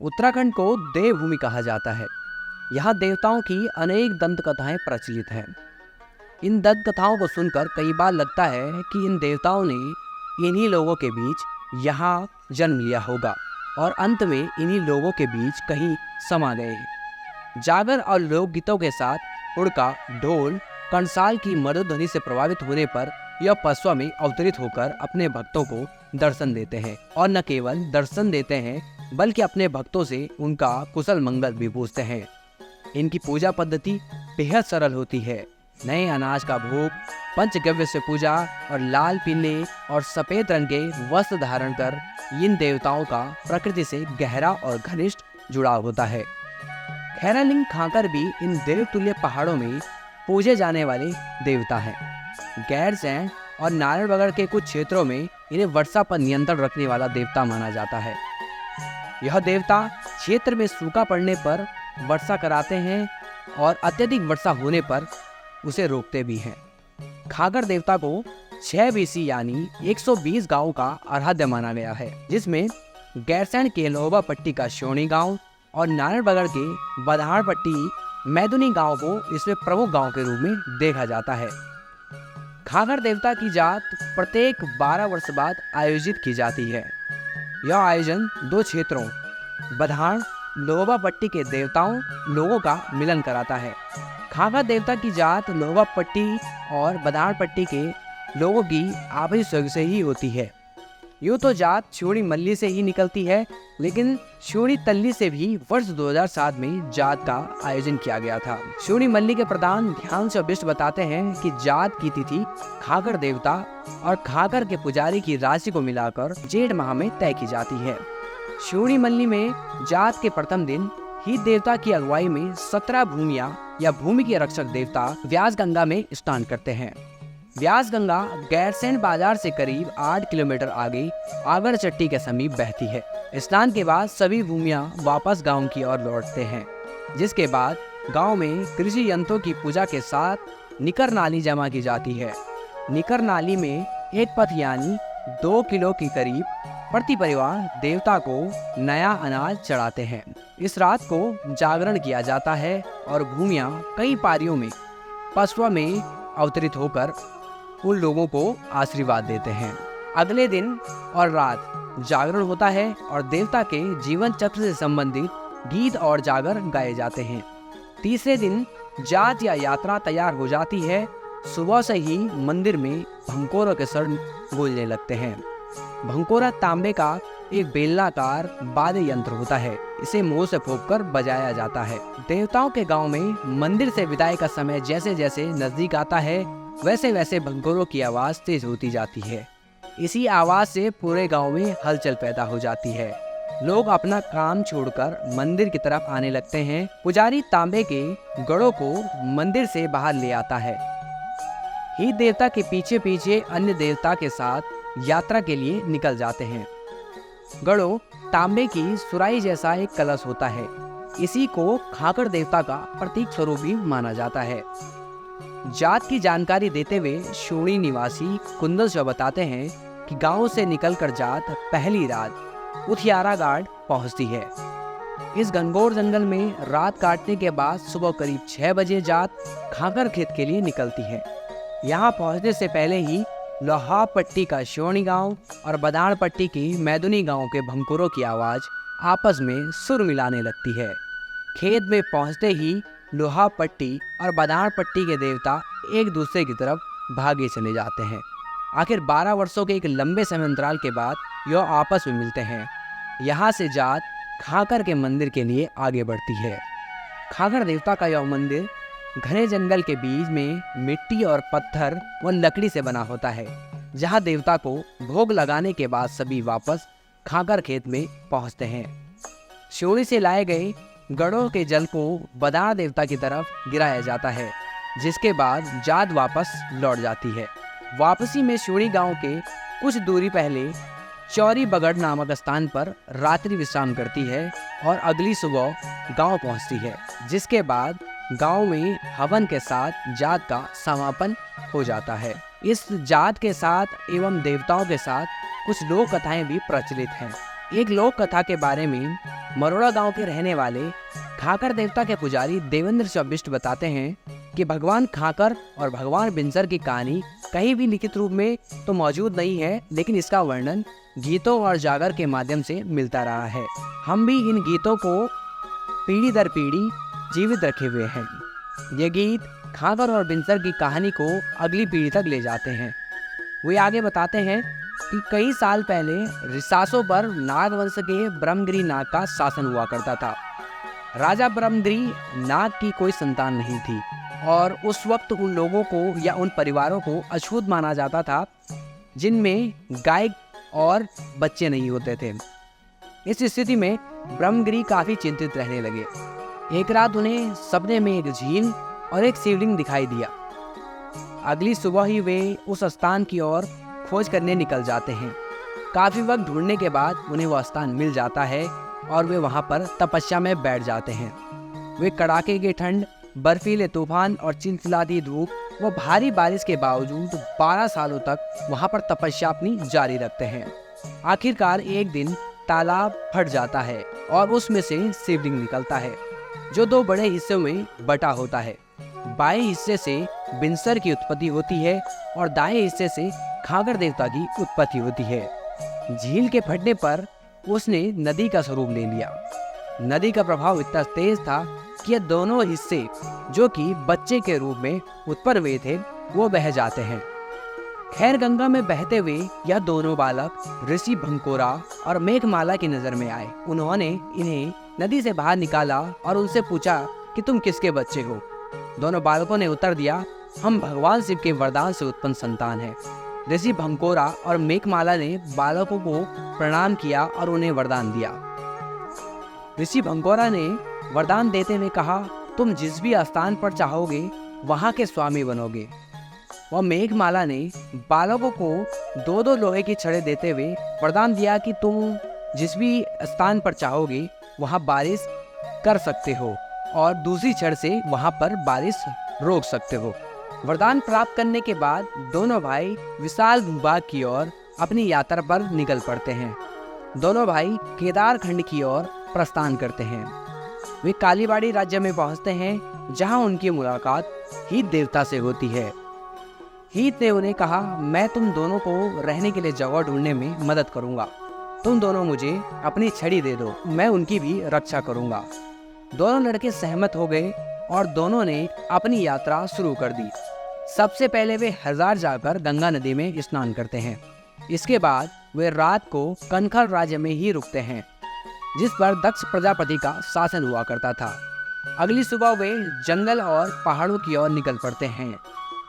उत्तराखंड को देवभूमि कहा जाता है। यहाँ देवताओं की अनेक दंत कथाएं प्रचलित हैं। इन दंत कथाओं को सुनकर कई बार लगता है कि इन देवताओं ने इन्हीं लोगों के बीच यहाँ जन्म लिया होगा और अंत में इन्हीं लोगों के बीच कहीं समा गए हैं। जागर और लोकगीतों के साथ हुड़का, ढोल, कंसाल की मधुर ध्वनि से प्रभावित होने पर यह पसवा में अवतरित होकर अपने भक्तों को दर्शन देते हैं और न केवल दर्शन देते हैं बल्कि अपने भक्तों से उनका कुशल मंगल भी पूछते हैं। इनकी पूजा पद्धति बेहद सरल होती है। नए अनाज का भोग, पंचगव्य से पूजा और लाल, पीले और सफेद रंग के वस्त्र धारण कर इन देवताओं का प्रकृति से गहरा और घनिष्ठ जुड़ाव होता है। खैरालिंग खाकर भी इन देवतुल्य पहाड़ों में पूजे जाने वाले देवता हैं। गैरसैंण और नारायणबगड़ के कुछ क्षेत्रों में इन्हें वर्षा पर नियंत्रण रखने वाला देवता माना जाता है। यह देवता क्षेत्र में सूखा पड़ने पर वर्षा कराते हैं और अत्यधिक वर्षा होने पर उसे रोकते भी हैं। खागर देवता को 6 BC यानी 120 गांवों का आराध्य माना गया है, जिसमें गैरसैंण के लोहबा पट्टी का श्योणी गांव और नारायणबगड़ के बधाड़ पट्टी मैदुनी गांव को इसमें प्रमुख गांव के रूप में देखा जाता है। खागर देवता की जात प्रत्येक 12 वर्ष बाद आयोजित की जाती है। यह आयोजन 2 क्षेत्रों बधाड़ लोहबा पट्टी के देवताओं लोगों का मिलन कराता है। खागर देवता की जात लोहबा पट्टी और बधाड़ पट्टी के लोगों की आपसी सहयोग से ही होती है। यूँ तो जात श्योणी मल्ली से ही निकलती है, लेकिन श्योणी तल्ली से भी वर्ष 2007 में जात का आयोजन किया गया था। श्योणी मल्ली के प्रधान ध्यान से बिष्ट बताते हैं कि जात की तिथि खागर देवता और खागर के पुजारी की राशि को मिलाकर जेठ माह में तय की जाती है। श्योणी मल्ली में जात के प्रथम दिन ही देवता की अगुवाई में 17 भूमिया या भूमि के रक्षक देवता व्यास गंगा में स्नान करते हैं। व्यास गंगा गैरसैंण बाजार से करीब 8 किलोमीटर आगे आगर चट्टी के समीप बहती है। स्नान के बाद सभी भूमिया वापस गांव की ओर लौटते हैं, जिसके बाद गांव में कृषि यंत्रों की पूजा के साथ निकर नाली जमा की जाती है। निकर नाली में एक पथ यानी 2 किलो के करीब प्रति परिवार देवता को नया अनाज चढ़ाते हैं। इस रात को जागरण किया जाता है और भूमिया कई पारियों में पसवा में अवतरित होकर उन लोगों को आशीर्वाद देते हैं। अगले दिन और रात जागरण होता है और देवता के जीवन चक्र से संबंधित गीत और जागर गाए जाते हैं। तीसरे दिन जात या यात्रा तैयार हो जाती है। सुबह से ही मंदिर में भंकोरा के स्वर गूंजने लगते हैं। भंकोरा तांबे का एक बेलनाकार वाद्य यंत्र होता है। इसे मुंह से फूंककर बजाया जाता है। देवताओं के गांव में मंदिर से विदाई का समय जैसे जैसे नजदीक आता है, वैसे वैसे भंकोरों की आवाज तेज होती जाती है। इसी आवाज से पूरे गांव में हलचल पैदा हो जाती है। लोग अपना काम छोड़कर मंदिर की तरफ आने लगते हैं। पुजारी तांबे के गड़ों को मंदिर से बाहर ले आता है। ही देवता के पीछे पीछे अन्य देवता के साथ यात्रा के लिए निकल जाते हैं। गड़ों तांबे की सुराई जैसा एक कलश होता है। इसी को खागर देवता का प्रतीक स्वरूप भी माना जाता है। जात की जानकारी देते हुए श्योणी निवासी कुंदल शव बताते हैं कि गांव से निकलकर जात पहली रात उथियारा घाट पहुंचती है। इस घनघोर जंगल में रात काटने के बाद सुबह करीब 6 बजे जात खागर खेत के लिए निकलती है। यहाँ पहुंचने से पहले ही लोहा पट्टी का श्योणी गांव और बधाड़ पट्टी की मैदुनी गांव के भंकोरों की आवाज आपस में सुर मिलाने लगती है। खेत में पहुंचते ही लोहा पट्टी और बधाड़ पट्टी के देवता एक दूसरे की तरफ भागे चले जाते हैं। आखिर 12 वर्षों के एक लंबे समय अंतराल के बाद यह आपस में मिलते हैं। यहाँ से जात खागर के मंदिर के लिए आगे बढ़ती है। खागर देवता का यह मंदिर घने जंगल के बीच में मिट्टी और पत्थर व लकड़ी से बना होता है, जहाँ देवता को भोग लगाने के बाद सभी वापस खागर खेत में पहुँचते हैं। श्योणी से लाए गए गड़ों के जल को बधाड़ देवता की तरफ गिराया जाता है, जिसके बाद जात वापस लौट जाती है। वापसी में श्योणी गांव के कुछ दूरी पहले चौरी बगड़ नामक स्थान पर रात्रि विश्राम करती है और अगली सुबह गांव पहुंचती है, जिसके बाद गांव में हवन के साथ जात का समापन हो जाता है। इस जात के साथ एवं देवताओं के साथ कुछ लोक कथाएं भी प्रचलित हैं। एक लोक कथा के बारे में मरोड़ा गांव के रहने वाले खाकर देवता के पुजारी देवेंद्र चौबिष्ट बताते हैं कि भगवान खाकर और भगवान बिनसर की कहानी कहीं भी लिखित रूप में तो मौजूद नहीं है, लेकिन इसका वर्णन गीतों और जागर के माध्यम से मिलता रहा है। हम भी इन गीतों को पीढ़ी दर पीढ़ी जीवित रखे हुए हैं। ये गीत खाकर और बिनसर की कहानी को अगली पीढ़ी तक ले जाते हैं। वे आगे बताते हैं कि कई साल पहले रिसासों पर नागवंश के ब्रह्मगिरी नाग का शासन हुआ करता था। राजा ब्रह्मगिरी नाग की कोई संतान नहीं थी और उस वक्त उन लोगों को या उन परिवारों को अछूत माना जाता था जिनमें गाय और बच्चे नहीं होते थे। इस स्थिति में ब्रह्मगिरी काफी चिंतित रहने लगे। एक रात उन्हें सपने में एक झील और एक शिवलिंग दिखाई दिया। अगली सुबह ही वे उस स्थान की ओर खोज करने निकल जाते हैं। काफी वक्त ढूंढने के बाद उन्हें वह स्थान मिल जाता है और वे वहां पर तपस्या में बैठ जाते हैं। वे कड़ाके की ठंड, बर्फीले तूफान और चिलचिलाती धूप व भारी बारिश के बावजूद 12 सालों तक वहां पर तपस्या अपनी जारी रखते हैं। आखिरकार एक दिन तालाब फट जाता है और उसमें से शिवलिंग निकलता है जो 2 बड़े हिस्सों में बटा होता है। बाएं हिस्से से बिनसर की उत्पत्ति होती है और दाएं हिस्से से खाकर देवता की उत्पत्ति होती है। झील के फटने पर उसने नदी का स्वरूप ले लिया। नदी का प्रभाव इतना तेज था कि ये दोनों हिस्से जो कि बच्चे के रूप में उत्पन्न हुए थे वो बह जाते हैं। खैर गंगा में बहते हुए यह दोनों बालक ऋषि भंकोरा और मेघमाला की नजर में आए। उन्होंने इन्हें नदी से बाहर निकाला और उनसे पूछा कि तुम किसके बच्चे हो। दोनों बालकों ने उत्तर दिया, हम भगवान शिव के वरदान से उत्पन्न संतान हैं। ऋषि भंकोरा और मेघमाला ने बालकों को प्रणाम किया और उन्हें वरदान दिया। ऋषि भंकोरा ने वरदान देते हुए कहा, तुम जिस भी स्थान पर चाहोगे वहां के स्वामी बनोगे। वह मेघमाला ने बालकों को 2-2 लोहे की छड़ें देते हुए वरदान दिया कि तुम जिस भी स्थान पर चाहोगे वहां बारिश कर सकते हो और दूसरी छड़ से वहां पर बारिश रोक सकते हो। वरदान प्राप्त करने के बाद दोनों भाई विशाल भूभाग की ओर अपनी यात्रा पर निकल पड़ते हैं। दोनों भाई केदार खंड की ओर प्रस्थान करते हैं। वे कालीबाड़ी राज्य में पहुंचते हैं जहां उनकी मुलाकात हीत देवता से होती है। हीत ने उन्हें कहा, मैं तुम दोनों को रहने के लिए जगह ढूंढने में मदद करूंगा। तुम दोनों मुझे अपनी छड़ी दे दो, मैं उनकी भी रक्षा करूंगा। दोनों लड़के सहमत हो गए और दोनों ने अपनी यात्रा शुरू कर दी। सबसे पहले वे हरिद्वार जाकर गंगा नदी में स्नान करते हैं। इसके बाद वे रात को कनखल राज्य में ही रुकते हैं जिस पर दक्ष प्रजापति का शासन हुआ करता था। अगली सुबह वे जंगल और पहाड़ों की ओर निकल पड़ते हैं।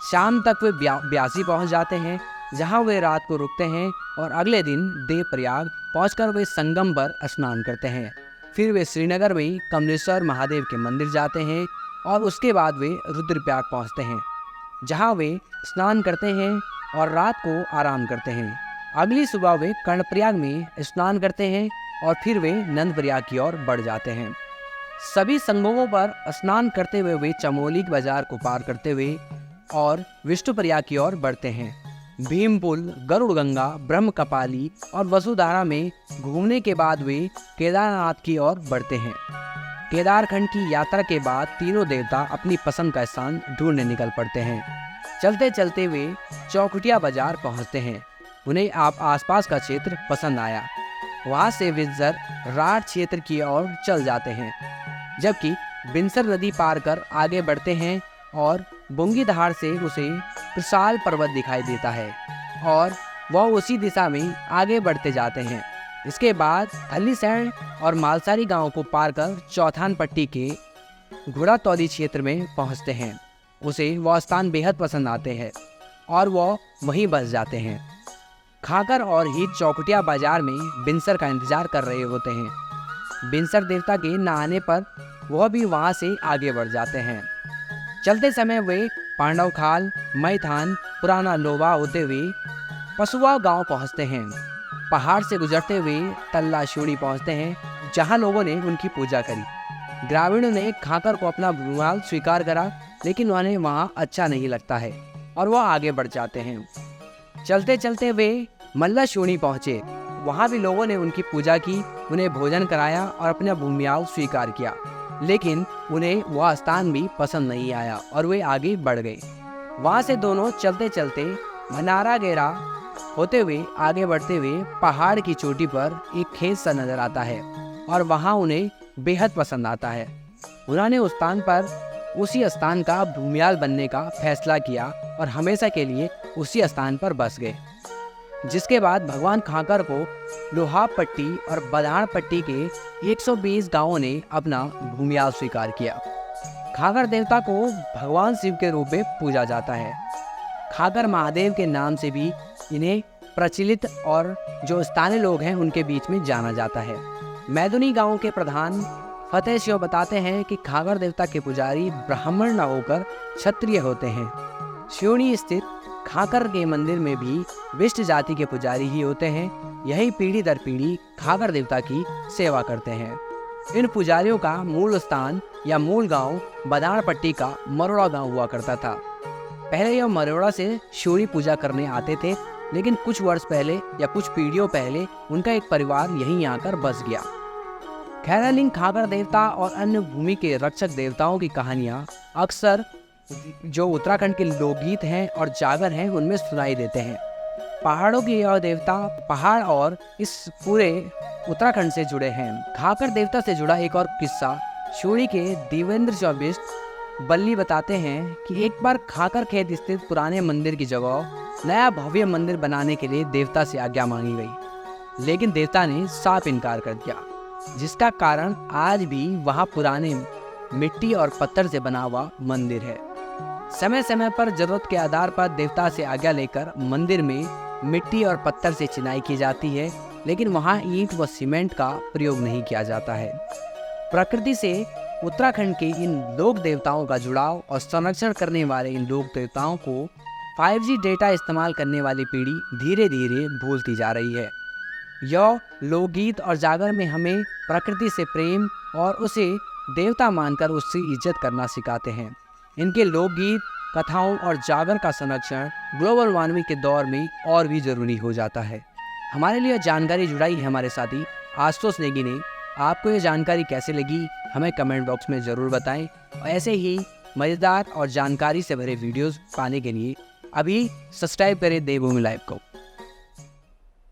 शाम तक वे ब्यासी पहुंच जाते हैं जहां वे रात को रुकते हैं और अगले दिन देवप्रयाग पहुंचकर वे संगम पर स्नान करते हैं। फिर वे श्रीनगर में कमलेश्वर महादेव के मंदिर जाते हैं और उसके बाद वे रुद्रप्रयाग पहुंचते हैं जहां वे स्नान करते हैं और रात को आराम करते हैं। अगली सुबह वे कर्णप्रयाग में स्नान करते हैं और फिर वे नंदप्रयाग की ओर बढ़ जाते हैं। सभी संगमों पर स्नान करते हुए वे चमोली बाजार को पार करते हुए और विष्णुप्रयाग की ओर बढ़ते हैं। भीमपुल, गरुड़ गंगा, ब्रह्म कपाली और वसुधारा में घूमने के बाद वे केदारनाथ की ओर बढ़ते हैं। केदारखंड की यात्रा के बाद तीनों देवता अपनी पसंद का स्थान ढूंढने निकल पड़ते हैं। चलते चलते वे चौखुटिया बाजार पहुंचते हैं। उन्हें आप आसपास का क्षेत्र पसंद आया। वहां से बिनसर राढ़ क्षेत्र की ओर चल जाते हैं, जबकि बिनसर नदी पार कर आगे बढ़ते हैं और बुंगीदहाड़ से उसे विशाल पर्वत दिखाई देता है और वह उसी दिशा में आगे बढ़ते जाते हैं। इसके बाद हल्लीसैंण और मालसारी गांव को पार कर चौथान पट्टी के घोड़ातौली क्षेत्र में पहुंचते हैं। उसे वह स्थान बेहद पसंद आते हैं और वह वहीं बस जाते हैं। खाकर और हीत चौखुटिया बाजार में बिनसर का इंतजार कर रहे होते हैं। बिनसर देवता के न आने पर वह भी वहां से आगे बढ़ जाते हैं। चलते समय वे पांडव खाल, मैथान, पुराना लोबा होते हुए पसुआ गांव पहुंचते हैं। पहाड़ से गुजरते हुए तल्ला शूड़ी पहुंचते हैं जहां लोगों ने उनकी पूजा करी। ग्रामीणों ने खाकर को अपना भूमाल स्वीकार करा, लेकिन उन्हें वहां अच्छा नहीं लगता है और वह आगे बढ़ जाते हैं। चलते चलते वे मल्ला शूड़ी पहुंचे। वहाँ भी लोगों ने उनकी पूजा की, उन्हें भोजन कराया और अपना भूमियाल स्वीकार किया। लेकिन उन्हें वह स्थान भी पसंद नहीं आया और वे आगे बढ़ गए। वहाँ से दोनों चलते चलते भनारा गेरा होते हुए आगे बढ़ते हुए पहाड़ की चोटी पर एक खेत सा नजर आता है और वहाँ उन्हें बेहद पसंद आता है। उन्होंने उस स्थान पर उसी स्थान का भूमियाल बनने का फैसला किया और हमेशा के लिए उसी स्थान पर बस गए। जिसके बाद भगवान खाकर को लोहापट्टी और बदाणपट्टी के 120 गांवों ने अपना भूमियाल स्वीकार किया। खाकर देवता को भगवान शिव के रूप में पूजा जाता है। खाकर महादेव के नाम से भी इन्हें प्रचलित और जो स्थानीय लोग हैं उनके बीच में जाना जाता है। मैदुनी गांव के प्रधान फतेह शिव बताते हैं कि खाकर देवता के पुजारी ब्राह्मण न होकर क्षत्रिय होते हैं। सिवनी स्थित खाकर के मंदिर में भी विष्ट जाति के पुजारी ही होते हैं। यही पीढ़ी दर पीढ़ी खाकर देवता की सेवा करते हैं। इन पुजारियों का मूल स्थान या मूल गांव बदाणपट्टी का मरोड़ा गांव हुआ करता था। पहले यह मरोड़ा से शिवनी पूजा करने आते थे, लेकिन कुछ वर्ष पहले या कुछ पीढ़ियों पहले उनका एक परिवार यहीं आकर बस गया। खैरालिंग खाकर देवता और अन्य भूमि के रक्षक देवताओं की कहानियाँ अक्सर जो उत्तराखंड के लोकगीत हैं और जागर हैं उनमें सुनाई देते हैं। पहाड़ों के यह देवता पहाड़ और इस पूरे उत्तराखंड से जुड़े हैं। खाकर देवता से जुड़ा एक और किस्सा शिवनी के देवेंद्र चौबिस्ट बल्ली बताते हैं कि एक बार खाकर खेत स्थित पुराने मंदिर की जगह नया भव्य मंदिर बनाने के लिए देवता से आज्ञा मांगी गई, लेकिन देवता ने साफ इनकार कर दिया, जिसका कारण आज भी वहाँ पुराने मिट्टी और पत्थर से बना हुआ मंदिर है। समय समय पर जरूरत के आधार पर देवता से आज्ञा लेकर मंदिर में मिट्टी और पत्थर से चिनाई की जाती है, लेकिन वहाँ ईंट व सीमेंट का प्रयोग नहीं किया जाता है। प्रकृति से उत्तराखंड के इन लोक देवताओं का जुड़ाव और संरक्षण करने वाले इन लोक देवताओं को 5G डेटा इस्तेमाल करने वाली पीढ़ी धीरे धीरे भूलती जा रही है। यह लोकगीत और जागर में हमें प्रकृति से प्रेम और उसे देवता मानकर उसकी इज्जत करना सिखाते हैं। इनके लोकगीत, कथाओं और जागर का संरक्षण ग्लोबल वार्मिंग के दौर में और भी ज़रूरी हो जाता है। हमारे लिए जानकारी जुड़ाई है हमारे साथी आशुतोष नेगी ने। आपको ये जानकारी कैसे लगी हमें कमेंट बॉक्स में ज़रूर बताएं। और ऐसे ही मज़ेदार और जानकारी से भरे वीडियोस पाने के लिए अभी सब्सक्राइब करें देवभूमि लाइव को।